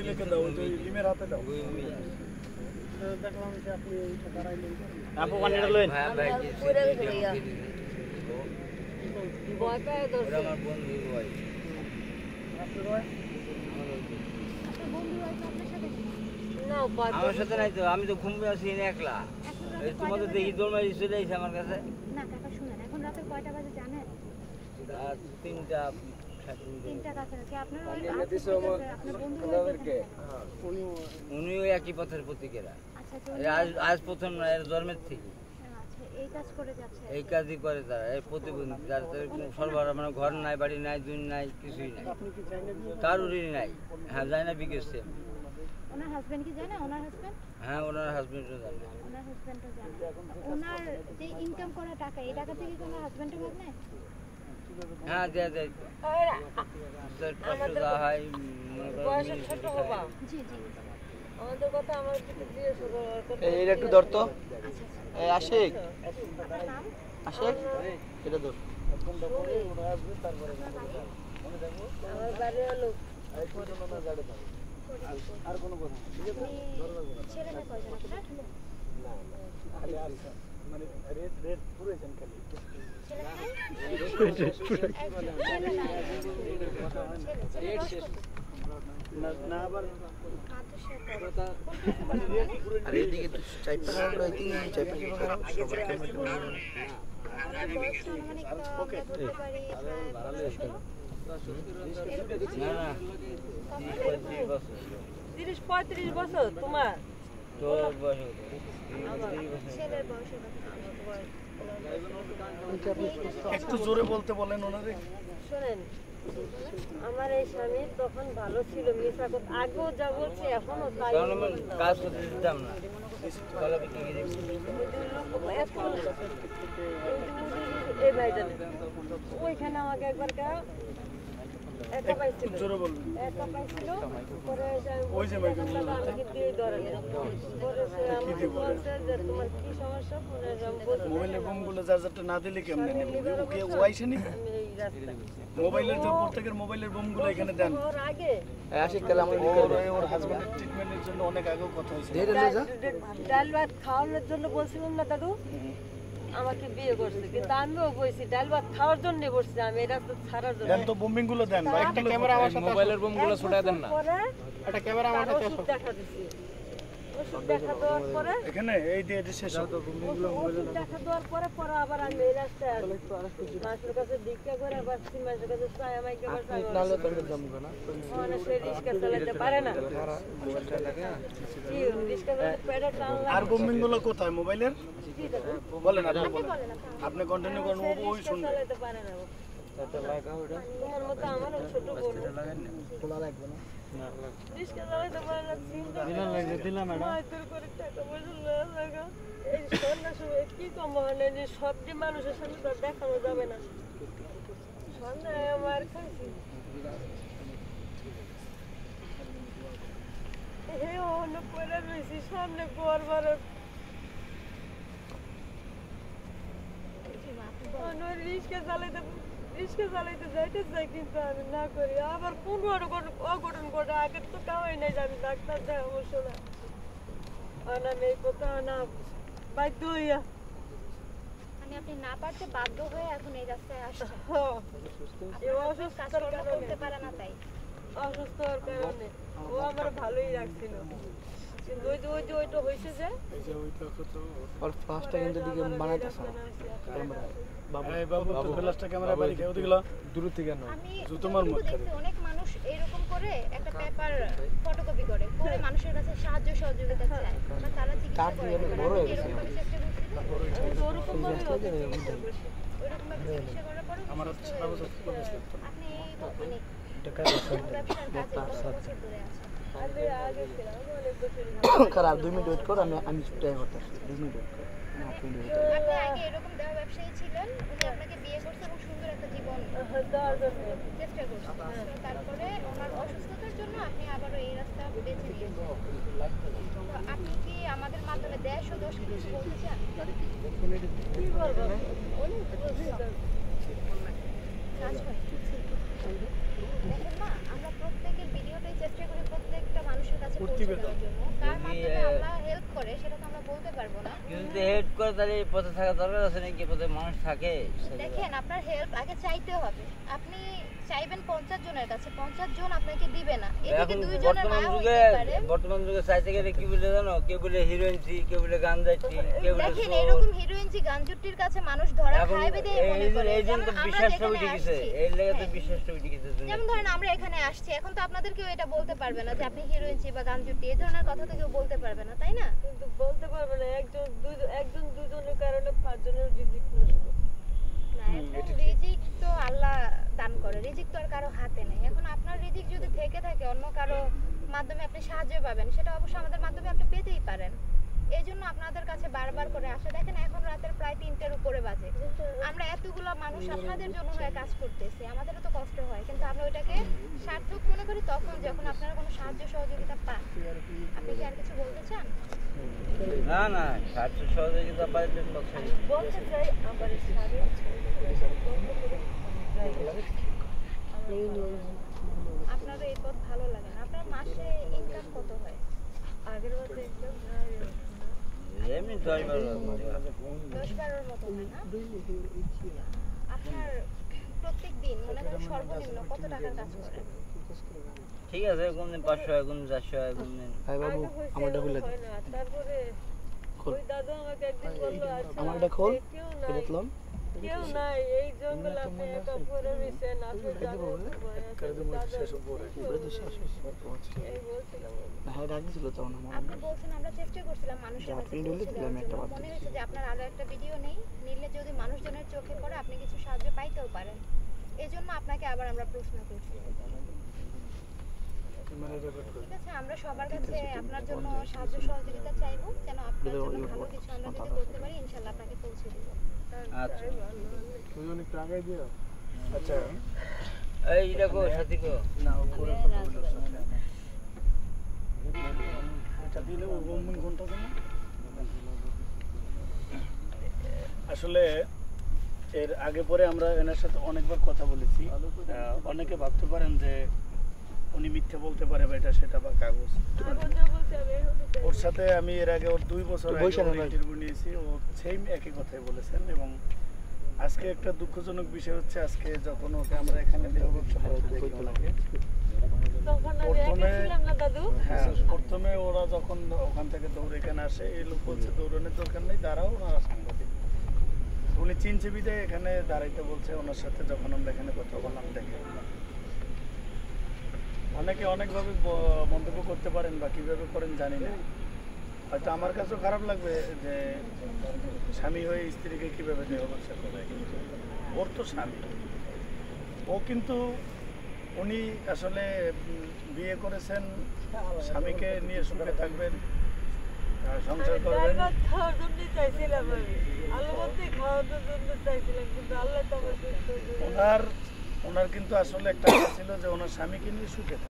মহিলাকে দাও, ওই লিমের হাতে দাও। দেখলাম যে আপনি দাঁড়াইলেন। আপু পানিটা লইন। হ্যাঁ ভাই পুরো হয়ে গেল। বয় পায় দর্শক। আমার বন্ধু ভাই। আপনার ভাই? আপনার বন্ধু হয়তো আপনার সাথে না, আমার সাথে নাই তো, আমি তো ঘুমবে আছি একলা। এই তোমাদের দেখি দৌড় চলে আইছে আমার কাছে। না কাকা শুনেন, এখন রাতে কয়টা বাজে জানেন? 3টা কাছাকাছি। আপনার ওই আপনার বন্ধু উনিও একই পথের প্রতীকেরা। আচ্ছা আজ প্রথম না, এর জন্মের থেকে আচ্ছা এই কাজ করে যাচ্ছে। এই কাজই করে তারা, এই প্রতিবন্ধী যার সরবরাহ, মানে ঘর নাই, বাড়ি নাই, দুন নাই, কিছুই নাই, কারোরই নাই। হ্যাঁ যায় না বিকেশ। ওনার হাজবেন্ড কি জানে? ওনার হাজবেন্ড? হ্যাঁ ওনার হাজবেন্ডও জানে। ওনার হাজবেন্ডও জানে। ওনার যে ইনকাম করা টাকা, এই টাকা থেকে কি ওনার হাজবেন্ডের ভাগ নেয়? হ্যাঁ দেয়। আমাদের হয় বয়সে ছোট হবা। জি আমাদের কথা আমার দিয়ে শুরু করতে। এই একটু ধর তো। আচ্ছা এই আশিক। আপনার নাম? আশিক এটা ধর। আমার বাড়ি হলো আর কোনো কথা ছেলে মেয়ে কয়জন আপনার? মানে রেড পুরোছেন খালি না আবার আর এইদিকে তো চাইপা কারণ এই তিন চাইপা কি করা সবার ক্যামেরা ওকে না 30-35 বছর তোমার তোর বয়স ছেলের বয়স একটু জোরে বলতে বলেন ওনারে। শোনেন, আমার এই স্বামী তখন ভালো ছিল, মিশা কথা আগেও যা বলছে এখনো তাই। কাজ করতে দিতাম না, এই ভাইটা ওইখানে আমাকে একবার একা পাইছিল, পরে ওই যে আমাকে দিয়ে ধরেনি, পরে সে আমাকে বলছে যে তোমার কি সমস্যা, মোবাইলের বোমগুলো চার্জারটা না দিলে কেমনে নেব? ওকে ওয়াইছেনি মোবাইলের যে প্রত্যেকের মোবাইলের বোমগুলো এখানে দেন। ওর আগে আশিক কাল আমার ওর হাজবেন্ডের ট্রিটমেন্টের জন্য অনেক আগেও কথা হয়েছে। ডাল ভাত খাওয়ানোর জন্য বলছিলাম না দাদু, আমাকে বিয়ে করছে, কিন্তু আমিও বলছি ডাল ভাত খাওয়ার জন্য বসছি, আমি এটা তো ছাড়ার জন্য। দেন তো বোমিং গুলো দেন ভাই, একটা ক্যামেরা আমার সাথে, মোবাইলের বোমগুলো ছড়ায় দেন না। একটা ক্যামেরা আমার সাথে ওষুধ দেখা দিছি, ওষুধ দেখা দেওয়ার পরে এখানে এই দিয়ে এটা শেষ হবে। ওষুধ দেখা দেওয়ার পরে পরে আবার আমি এই রাস্তায় মাসের কাছে ভিক্ষা করে আবার মাসের কাছে চাই আমাকে আবার চাই নালে তো জমবে না। মানে সে রিক্সা চালাতে পারে না, কি রিক্সা চালাতে পেটে টান লাগে। আর বোমিং গুলো কোথায় মোবাইলের কি দাদা? বলেন, আপনি বলেন, আপনি কন্টিনিউ করুন, সে ওই রিক্সা শুনবে। চালাতে পারে না, তোমার মতো আমারও ছোট বোন খোলা লাগবে না। রিক্সা চালাতে পারে না, চিন্তা দিলাম ম্যাডাম। মাইতুর করে টাকা পয়সা লওয়া লাগা। এই সন্ধ্যার সময় কি কম হয় যে সব যে মানুষের সামনে তো আর দেখানো যাবে না, সন্ধ্যায় আমার খাইছি হে অন্য পয়লা রয়েছি সামনে ঘর বারো রিক্সা চালাইতে যাইতে চাই, কিন্তু আমি না করি। আবার কোন অঘটন ঘটে, আগের তো কামাই নাই যে আমি ডাক্তার যাই অবশ্য না, আর আমি এই কথা না বাধ্য হইয়া মানে আপনি না পারতে বাধ্য হয়ে এখন এই রাস্তায় আসছেন। এই অসুস্থতার কাজকর্ম কারণে, করতে পারে না তাই। অসুস্থ হওয়ার কারণে ও আমার ভালোই রাখছিল, কিন্তু ওই যে ওইটা হয়েছে যে और फास्ट কিন্তু দিকে বানাইতেছ ক্যামেরা বাবু, এই বাবু তো ফ্ল্যাশটা ক্যামেরা বাড়ি কেউ দিগলা দূর থেকে না আমি জুতোমার মুখ দেখছি অনেক মানুষ এরকম করে একটা পেপার ফটোকপি করে করে মানুষের কাছে সাহায্য সহযোগিতা চায়, বা তারা চিকিৎসা করে। বড় হয়ে গেছে ওরকম ভাবে ওইরকম ভাবে চিকিৎসা করার পরে আমার সারা বছর আপনি মানে টাকা ব্যবসার কাজে কত বছর ধরে আছেন? আগে ছিলাম অনেক বছর খারাপ 2 মিনিট ওয়েট কর, আমি ছুটাই করতেছি 2 মিনিট ওয়েট কর। আপনি আগে এরকম দেওয়া ব্যবসায়ী ছিলেন, উনি আপনাকে বিয়ে করছে এবং সুন্দর একটা জীবন চেষ্টা করছেন, তারপরে ওনার অসুস্থতার জন্য আপনি আবারও এই রাস্তা বেছে নিয়েছেন। তো আপনি কি আমাদের মাধ্যমে দেশ ও দোষ কিছু বলতে চান? কি করবো, অনেক কাজ হয় দেখেন না, আমরা প্রত্যেকের ভিডিওটাই চেষ্টা করি প্রত্যেকটা মানুষ প্রতিবেদন কার মাধ্যমে আল্লাহ হেল্প করে সেটা তো আমরা বলতে পারবো না। যদি হেল্প করে তাহলে এই পথে থাকা দরকার আছে নাকি? পথে মানুষ থাকে। দেখেন আপনার হেল্প আগে চাইতে হবে। আপনি চাইবেন 50 জনের কাছে, 50 জন আপনাকে দিবে না। এদিকে দুই জনের মায়া হইতে পারে। বর্তমান যুগে চাইতে গেলে কি বলে জানো? কেউ বলে হিরোইনটি, কেউ বলে গাঞ্জাটি, কেউ বলে দেখেন এরকম হিরোইনজি গাঞ্জুটির কাছে মানুষ ধরা খাইবে দিয়ে মনে করে। এই জন্য তো বিশ্বাসটা উঠে গেছে, এর লাগি তো বিশ্বাসটা উঠে গেছে। যেমন ধরেন আমরা এখানে আসছি, এখন তো আপনাদের কেউ এটা বলতে পারবে না যে আপনি হিরোইনজি বা গাঞ্জুটি, এই ধরনের কথা তো কেউ বলতে পারবে না, তাই না? কিন্তু বলতে পারবে না একজন দুজনের কারণে 5 জনের রিজিক নষ্ট। না, এখন রিজিক তো আল্লাহ দান করে, রিজিক তো আর কারো হাতে নেই। এখন আপনার রিজিক যদি থেকে থাকে অন্য কারো মাধ্যমে আপনি সাহায্য পাবেন, সেটা অবশ্যই আমাদের মাধ্যমে আপনি পেতেই পারেন। এই জন্য আপনাদের কাছে বারবার করে আসা। দেখেন এখন রাতের প্রায় 3টার উপরে বাজে, আমরা এতগুলো মানুষ আপনাদের জন্য হয়ে কাজ করতেছি, আমাদেরও তো কষ্ট হয়, কিন্তু আমরা ওইটাকে সার্থক মনে করি তখন যখন আপনারা কোনো সাহায্য সহযোগিতা পান। আপনি কি আর কিছু বলতে চান? না না, সাহায্য সহযোগিতা পাইলে বলতে চাই আমার স্বামী আপনারও এই পথ ভালো লাগে না? আপনার মাসে ইনকাম কত হয়? আগের মতো একদম এমনি 10-12 10-12 মতো হয় না? আপনার প্রত্যেক দিন মনে করেন সর্বনিম্ন কত টাকার কাজ করেন? ঠিক আছে, কোনদিন 500 হয়, কোনদিন 400 হয়, কোনদিন। ভাই বাবু আমারটা খুলে দে। তারপরে ওই দাদু আমাকে একদিন বললো, আচ্ছা আমারটা খোল, কেউ এটা নাই, দেখলাম। কেউ নাই এই জঙ্গল, আপনি একা পড়ে রয়েছেন, আপনি জানেন এই বলছিলাম। হ্যাঁ রাখছিল তখন আমার। আপনি বলছেন আমরা চেষ্টা করছিলাম মানুষের কাছে পৌঁছে দেওয়ার জন্য। মনে হয়েছে যে আপনার আরো একটা ভিডিও নেই, নিলে যদি মানুষজনের চোখে পড়ে আপনি কিছু সাহায্য পাইতেও পারেন। এই জন্য আপনাকে আবার আমরা প্রশ্ন করছি। ঠিক আছে, আমরা সবার কাছে আপনার জন্য সাহায্য সহযোগিতা চাইবো, যেন আপনার জন্য ভালো কিছু আমরা যদি করতে পারি ইনশাআল্লাহ আপনাকে পৌঁছে দেব। আচ্ছা তুই অনেক টাকাই দিও। আচ্ছা এই দেখো সাথী কো না উপরে এটা দিলে ও বন্ধন ঘন্টা দেন। আসলে এর আগে পরে আমরা এনার সাথে অনেকবার কথা বলেছি। অনেকে ভাবতে পারেন যে উনি মিথ্যে বলতে পারে বা এটা সেটা বা কাগজ। ওর সাথে আমি এর আগে ওর 2 বছর ইন্টারভিউ নিয়েছি, ও সেম একই কথাই বলেছেন। এবং আজকে একটা দুঃখজনক বিষয় হচ্ছে, আজকে যখন ওকে আমরা এখানে দেহ ব্যবসা করতে দেখি ওনাকে, প্রথমে ওরা যখন ওখান থেকে দৌড়ে এখানে আসে, এই লোক বলছে দৌড়ানোর দরকার নেই, দাঁড়াও, ওনারা সাংবাদিক। উনি চিনছে বিদায় এখানে দাঁড়াইতে বলছে। ওনার সাথে যখন আমরা এখানে কথা বললাম, দেখে অনেকে অনেকভাবে মন্তব্য করতে পারেন বা কীভাবে করেন জানি না। হয়তো আমার কাছেও খারাপ লাগবে যে স্বামী হয়ে স্ত্রীকে কীভাবে দেহ ব্যবসা করে। ওর তো স্বামী, ও কিন্তু উনি আসলে বিয়ে করেছেন, স্বামীকে নিয়ে সুখে থাকবেন, সংসার করবেন। খাওয়ার জন্য চাইছিলাম, আমি আলু ভর্তি খাওয়ার জন্য চাইছিলাম, কিন্তু আল্লাহ তো আমার ওনার কিন্তু আসলে একটা ছিল যে ওনার স্বামীকে নিয়ে সুখে